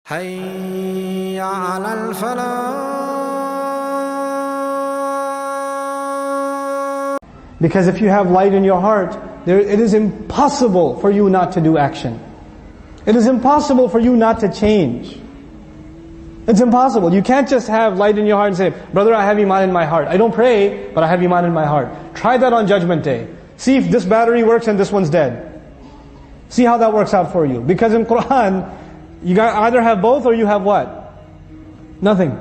حي على الفلاح. Because if you have light in your heart, it is impossible for you not to do action. It is impossible for you not to change. It's impossible. You can't just have light in your heart and say, brother, I have Iman in my heart. I don't pray, but I have Iman in my heart. Try that on Judgment Day. See if this battery works and this one's dead. See how that works out for you. Because in Quran, you either have both or you have what? Nothing.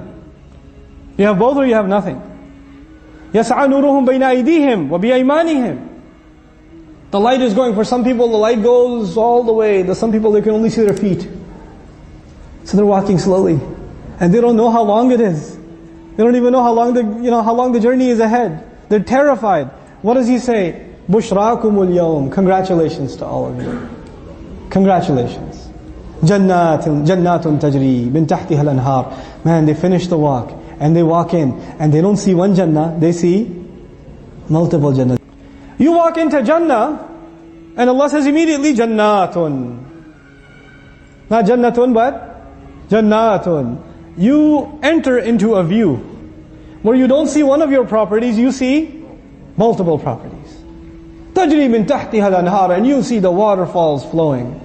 You have both or you have nothing. يَسْعَى نُورُهُمْ بَيْنَ أَيْدِيهِمْ وَبِأَيْمَانِهِمْ. The light is going, for some people the light goes all the way. Some people they can only see their feet. So they're walking slowly. And they don't know how long it is. They don't even know how long the journey is ahead. They're terrified. What does he say? بُشْرَاكُمُ الْيَوْمِ. Congratulations to all of you. Congratulations. جَنَّاتٌ تَجْرِي مِن تَحْتِهَا الْأَنْهَارِ. Man, they finish the walk. And they walk in. And they don't see one Jannah. They see multiple Jannah. You walk into Jannah. And Allah says immediately, Jannatun. Not Jannatun, but Jannatun. You enter into a view where you don't see one of your properties, you see multiple properties. تَجْرِي مِن تَحْتِهَا الْأَنْهَارِ. And you see the waterfalls flowing.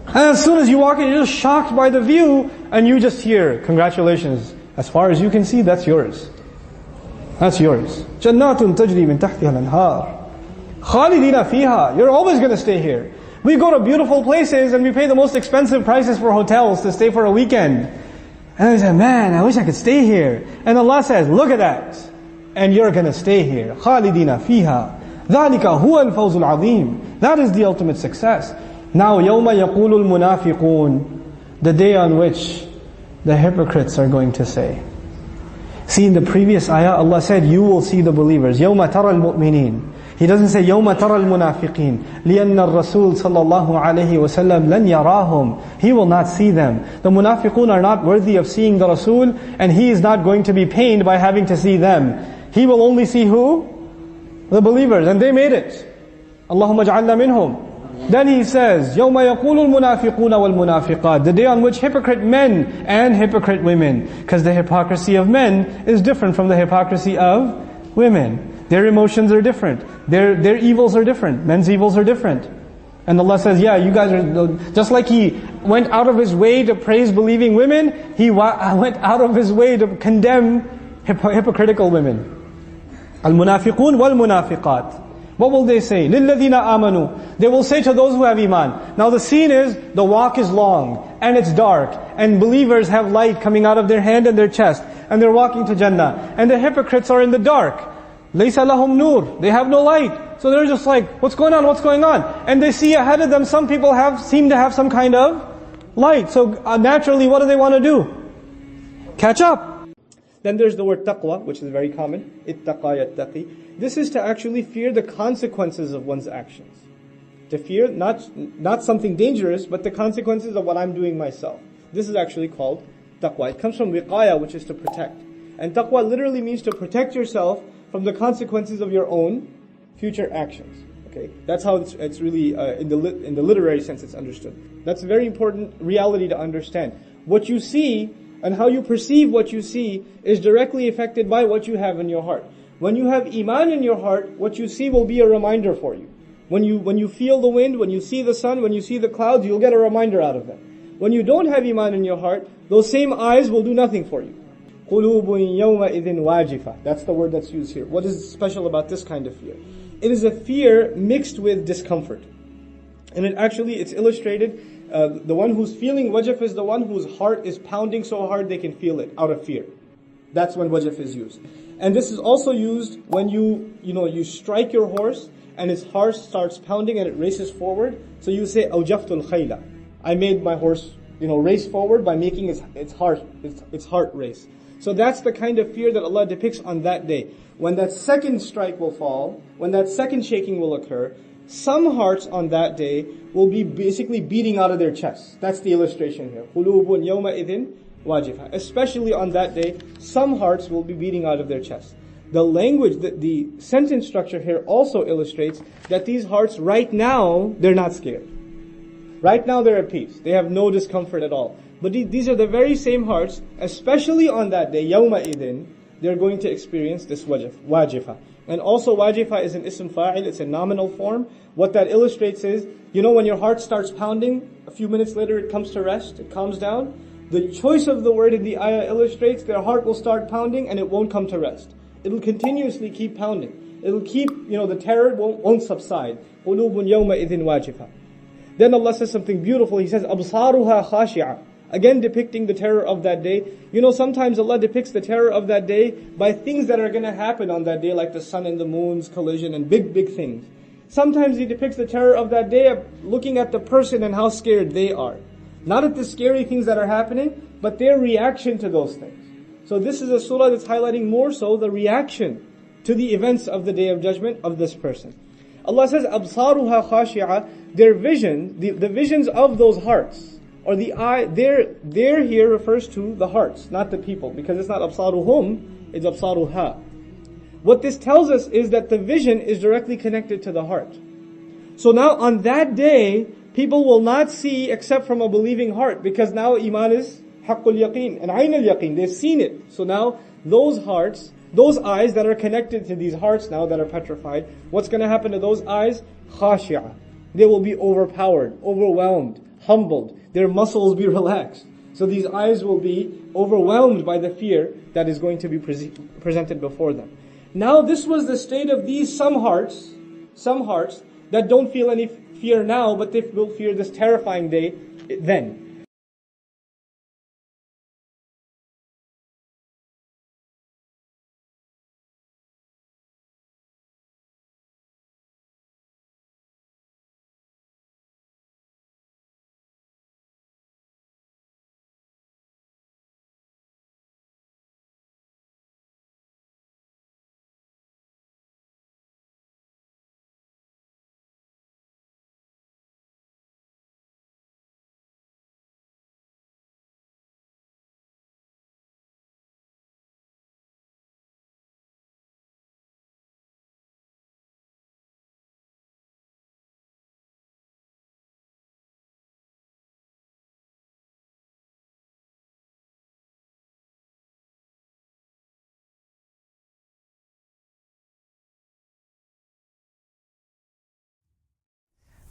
And as soon as you walk in, you're just shocked by the view, and you just hear, congratulations. As far as you can see, that's yours. That's yours. جَنَّاتٌ تَجْرِي مِن تَحْتِهَا الْأَنْهَارِ خَالِدِينَ فِيهَا. You're always going to stay here. We go to beautiful places and we pay the most expensive prices for hotels to stay for a weekend. And we say, man, I wish I could stay here. And Allah says, look at that. And you're going to stay here. خَالِدِينَ فِيهَا ذَلِكَ هُوَ الْفَوْزُ الْعَظِيمُ. That is the ultimate success. Now, يَوْمَ يَقُولُ الْمُنَافِقُونَ. The day on which the hypocrites are going to say. See, in the previous ayah, Allah said, you will see the believers. يَوْمَ تَرَى الْمُؤْمِنِينَ. He doesn't say, يَوْمَ تَرَى الْمُنَافِقِينَ لِأَنَّ الرَّسُولَ صَلَّى اللَّهُ عَلَيْهِ وَسَلَّمَ لَنْ يَرَاهُمْ. He will not see them. The munafiqun are not worthy of seeing the Rasul, and he is not going to be pained by having to see them. He will only see who? The believers, and they made it. Allahumma ja'alna minhum. Then he says, يَوْمَ يَقُولُ الْمُنَافِقُونَ وَالْمُنَافِقَاتِ. The day on which hypocrite men and hypocrite women, because the hypocrisy of men is different from the hypocrisy of women. Their emotions are different. Their evils are different. Men's evils are different. And Allah says, yeah, you guys are, just like He went out of His way to praise believing women, He went out of His way to condemn hypocritical women. Al-munafiqun wal-munafiqat. What will they say? لِلَّذِينَ آمَنُوا. They will say to those who have Iman. Now the scene is, the walk is long, and it's dark, and believers have light coming out of their hand and their chest, and they're walking to Jannah. And the hypocrites are in the dark. لَيْسَ لَهُمْ نُورٌ. They have no light. So they're just like, what's going on, what's going on? And they see ahead of them, some people seem to have some kind of light. So naturally, what do they want to do? Catch up. Then there's the word taqwa, which is very common. ittaqa yattaqi. This is to actually fear the consequences of one's actions. To fear not something dangerous, but the consequences of what I'm doing myself. This is actually called taqwa. It comes from wiqaya, which is to protect. And taqwa literally means to protect yourself from the consequences of your own future actions. Okay, that's how it's really in the literary sense it's understood. That's a very important reality to understand. What you see and how you perceive what you see is directly affected by what you have in your heart. When you have Iman in your heart, what you see will be a reminder for you. When you feel the wind, when you see the sun, when you see the clouds, you'll get a reminder out of them. When you don't have Iman in your heart, those same eyes will do nothing for you. قُلُوبٌ يَوْمَئِذٍ وَاجِفَةٌ. That's the word that's used here. What is special about this kind of fear? It is a fear mixed with discomfort. And it's illustrated, the one who's feeling wajf is the one whose heart is pounding so hard they can feel it out of fear. That's when wajf is used. And this is also used when you strike your horse and his heart starts pounding and it races forward. So you say, أَوْجَفْتُ الْخَيْلَ. I made my horse, race forward by making its heart race. So that's the kind of fear that Allah depicts on that day. When that second strike will fall, when that second shaking will occur, some hearts on that day will be basically beating out of their chests. That's the illustration here. قُلُوبٌ يَوْمَئِذٍ وَاجِفَةٌ. Especially on that day, some hearts will be beating out of their chests. The language, the sentence structure here also illustrates that these hearts right now, they're not scared. Right now they're at peace. They have no discomfort at all. But these are the very same hearts, especially on that day, يَوْمَ إِذٍ, they're going to experience this wajifa. And also wajifa is an ism fa'il, it's a nominal form. What that illustrates is, you know when your heart starts pounding, a few minutes later it comes to rest, it calms down. The choice of the word in the ayah illustrates their heart will start pounding and it won't come to rest. It'll continuously keep pounding. It'll keep, the terror won't subside. قُلُوبٌ يَوْمَئِذٍ وَاجِفَةٌ. Then Allah says something beautiful. He says, أَبْصَارُهَا خَاشِعَةٌ. Again depicting the terror of that day. Sometimes Allah depicts the terror of that day by things that are going to happen on that day, like the sun and the moon's collision and big, big things. Sometimes He depicts the terror of that day of looking at the person and how scared they are. Not at the scary things that are happening, but their reaction to those things. So this is a surah that's highlighting more so the reaction to the events of the Day of Judgment of this person. Allah says, أَبْصَارُهَا خَاشِعَةٌ. Their vision, the visions of those hearts, or the eye, there here refers to the hearts, not the people, because it's not أَبْصَارُهُمْ, it's أَبْصَارُهَا. What this tells us is that the vision is directly connected to the heart. So now on that day, people will not see except from a believing heart, because now iman is haqqul yaqeen and ayn al yaqeen. They've seen it. So now those hearts, those eyes that are connected to these hearts now that are petrified, what's going to happen to those eyes? Khashi'ah. They will be overpowered, overwhelmed, humbled. Their muscles be relaxed. So these eyes will be overwhelmed by the fear that is going to be presented before them. Now this was the state of these some hearts that don't feel any fear now, but they will fear this terrifying day then.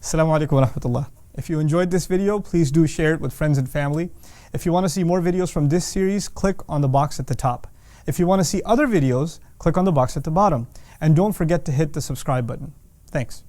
Assalamu alaikum wa rahmatullah. If you enjoyed this video, please do share it with friends and family. If you want to see more videos from this series, click on the box at the top. If you want to see other videos, click on the box at the bottom. And don't forget to hit the subscribe button. Thanks.